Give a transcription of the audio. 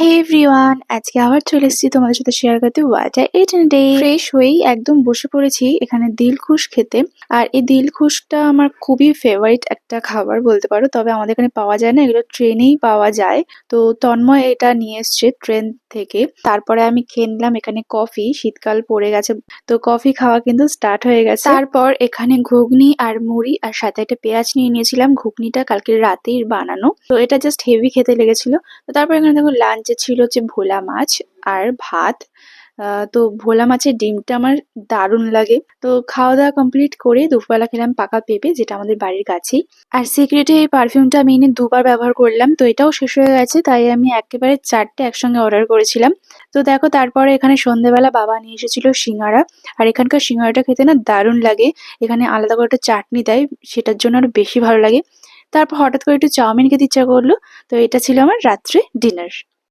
হে everyone, আজকে আবার চলে এসেছি তোমাদের সাথে শেয়ার করতে what I ate in day. Fresh হয়েই একদম বসে পড়েছি এখানে দিলখুশ খেতে। আর এই দিলখুশটা আমার খুবই ফেভারিট একটা খাবার বলতে পারো, তবে আমাদের এখানে পাওয়া যায় না, এগুলো ট্রেনেই পাওয়া যায়। তো তন্ময় এটা নিয়ে এসছে ট্রেন থেকে। তারপরে আমি খেয়ে নিলাম এখানে কফি, শীতকাল পড়ে গেছে তো কফি খাওয়া কিন্তু স্টার্ট হয়ে গেছে। তারপর এখানে ঘুগনি আর মুড়ি আর সাথে একটা পেঁয়াজ নিয়ে নিয়েছিলাম। ঘুগনিটা কালকে রাতেই বানানো, তো এটা জাস্ট হেভি খেতে লেগেছিল। তো তারপর এখানে দেখো লাঞ্চে ছিল হচ্ছে ভোলা মাছ আর ভাত। তো ভোলা মাছের ডিমটা আমার দারুণ লাগে। তো খাওয়া দাওয়া কমপ্লিট করে দুপুরবেলা খেলাম পাকা পেঁপে, যেটা আমাদের বাড়ির কাছেই। আর সিক্রেটে এই পারফিউমটা আমি এনে দুবার ব্যবহার করলাম, তো এটাও শেষ হয়ে গেছে, তাই আমি একেবারে 4টে একসঙ্গে অর্ডার করেছিলাম। তো দেখো তারপরে এখানে সন্ধ্যেবেলা বাবা নিয়ে এসেছিল সিঙ্গারা। আর এখানকার সিঙ্গারাটা খেতে না দারুণ লাগে। এখানে আলাদা করে একটা চাটনি দেয়, সেটার জন্য আরো বেশি ভালো লাগে। তারপর হঠাৎ করে একটু চাউমিন খেতে ইচ্ছা করলো, তো এটা ছিল আমার রাত্রে ডিনার।